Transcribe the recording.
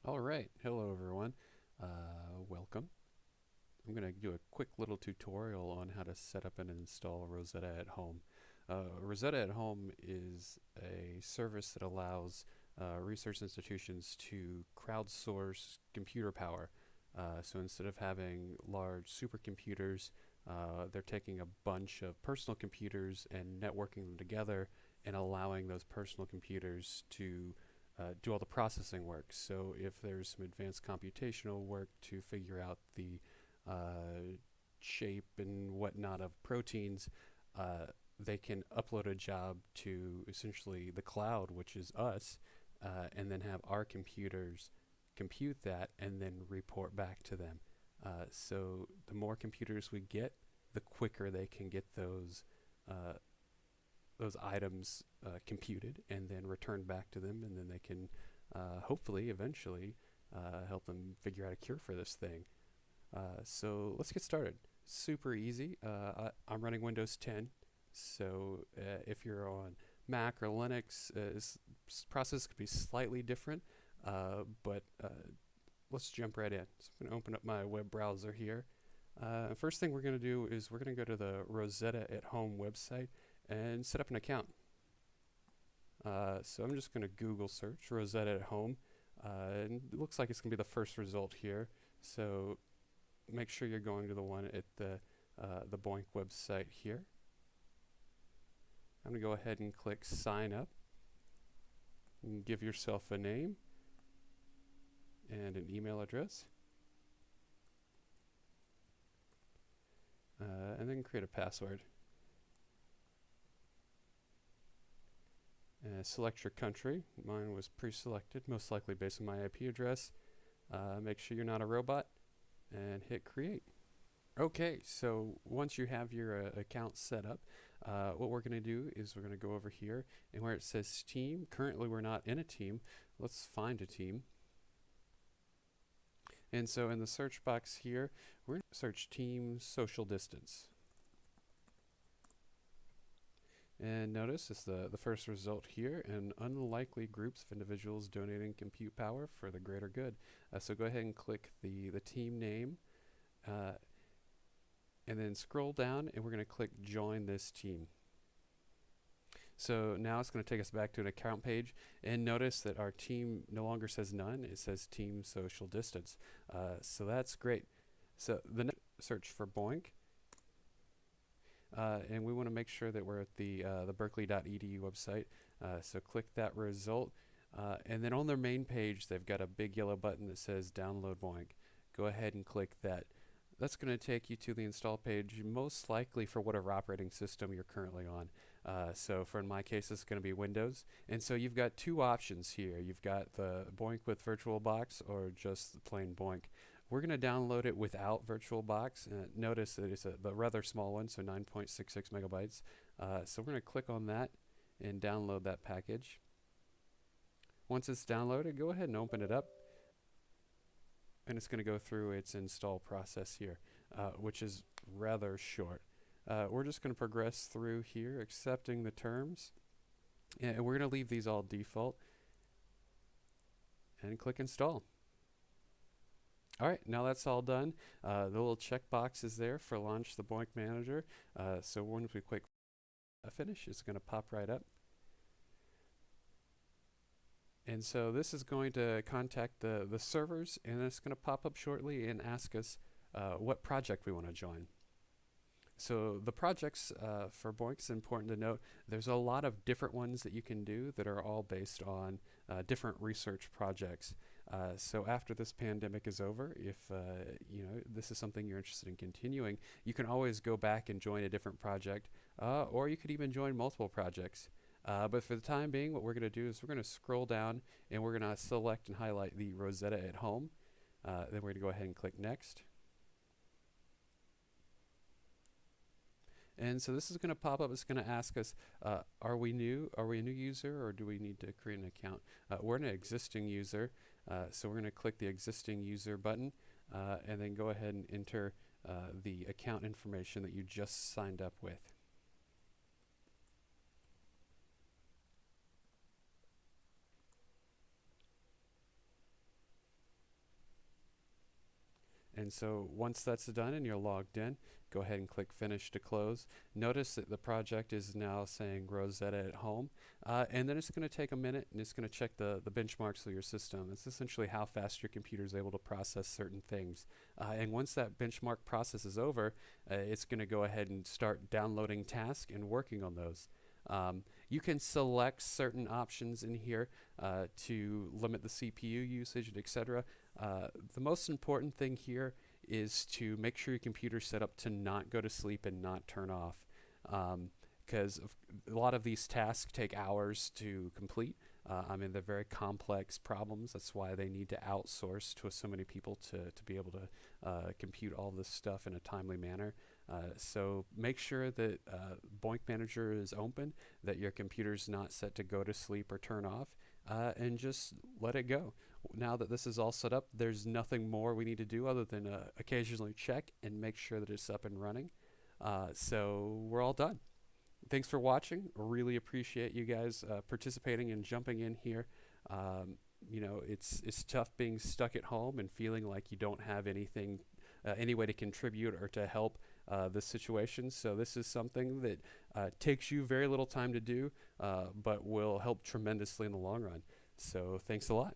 All right, hello everyone. Welcome. I'm going to do a quick little tutorial on how to set up and install Rosetta at Home. Rosetta at Home is a service that allows research institutions to crowdsource computer power. So instead of having large supercomputers, they're taking a bunch of personal computers and networking them together and allowing those personal computers to do all the processing work. So if there's some advanced computational work to figure out the shape and whatnot of proteins, they can upload a job to essentially the cloud, which is us, and then have our computers compute that and then report back to them. So the more computers we get, the quicker they can get those items computed and then returned back to them, and then they can hopefully eventually help them figure out a cure for this thing. So let's get started. Super easy. I'm running Windows 10, so if you're on Mac or Linux, this process could be slightly different, but let's jump right in. So I'm going to open up my web browser here. First thing we're going to do is we're going to go to the Rosetta at Home website and set up an account. So I'm just going to Google search Rosetta at Home, and it looks like it's going to be the first result here. So make sure you're going to the one at the BOINC website here. I'm going to go ahead and click Sign Up. And give yourself a name and an email address, and then create a password. Select your country. Mine was pre-selected, most likely based on my IP address. Make sure you're not a robot, and hit create. Okay, so once you have your account set up, what we're going to do is we're going to go over here, and where it says team, currently we're not in a team. Let's find a team. And so in the search box here, we're going to search team social distance. And notice it's the first result here, and unlikely groups of individuals donating compute power for the greater good. So go ahead and click the team name, and then scroll down, and we're going to click join this team. So now it's going to take us back to an account page, and notice that our team no longer says none, it says team social distance. So that's great. So the next search for BOINC. And we want to make sure that we're at the berkeley.edu website. So click that result, and then on their main page they've got a big yellow button that says download BOINC. Go ahead and click that. That's going to take you to the install page, most likely for whatever operating system you're currently on. So for in my case, it's going to be Windows. And so you've got two options here. You've got the BOINC with VirtualBox or just the plain BOINC. We're going to download it without VirtualBox. Notice that it's a rather small one, so 9.66 megabytes. So we're going to click on that and download that package. Once it's downloaded, go ahead and open it up. And it's going to go through its install process here, which is rather short. We're just going to progress through here, accepting the terms. And we're going to leave these all default. And click install. Alright, now that's all done. The little checkbox is there for launch the BOINC manager. So once we click finish, it's going to pop right up. And so this is going to contact the servers, and it's going to pop up shortly and ask us what project we want to join. So the projects for BOINC, is important to note, there's a lot of different ones that you can do that are all based on different research projects. So after this pandemic is over, if this is something you're interested in continuing, you can always go back and join a different project, or you could even join multiple projects. But for the time being, what we're going to do is we're going to scroll down, and we're going to select and highlight the Rosetta at Home. Then we're going to go ahead and click Next. And so this is going to pop up. It's going to ask us, are we new? Are we a new user, or do we need to create an account? We're an existing user, so we're going to click the existing user button, and then go ahead and enter the account information that you just signed up with. And so once that's done and you're logged in, go ahead and click Finish to close. Notice that the project is now saying Rosetta at home. And then it's going to take a minute and it's going to check the benchmarks of your system. It's essentially how fast your computer is able to process certain things. And once that benchmark process is over, it's going to go ahead and start downloading tasks and working on those. You can select certain options in here to limit the CPU usage, etc. The most important thing here is to make sure your computer's set up to not go to sleep and not turn off, because a lot of these tasks take hours to complete. They're very complex problems. That's why they need to outsource to so many people to be able to compute all this stuff in a timely manner. So make sure that BOINC Manager is open, that your computer's not set to go to sleep or turn off, and just let it go. Now that this is all set up, there's nothing more we need to do other than occasionally check and make sure that it's up and running. So we're all done. Thanks for watching. Really appreciate you guys participating and jumping in here. It's tough being stuck at home and feeling like you don't have anything, any way to contribute or to help this situation. So this is something that takes you very little time to do, but will help tremendously in the long run. So thanks a lot.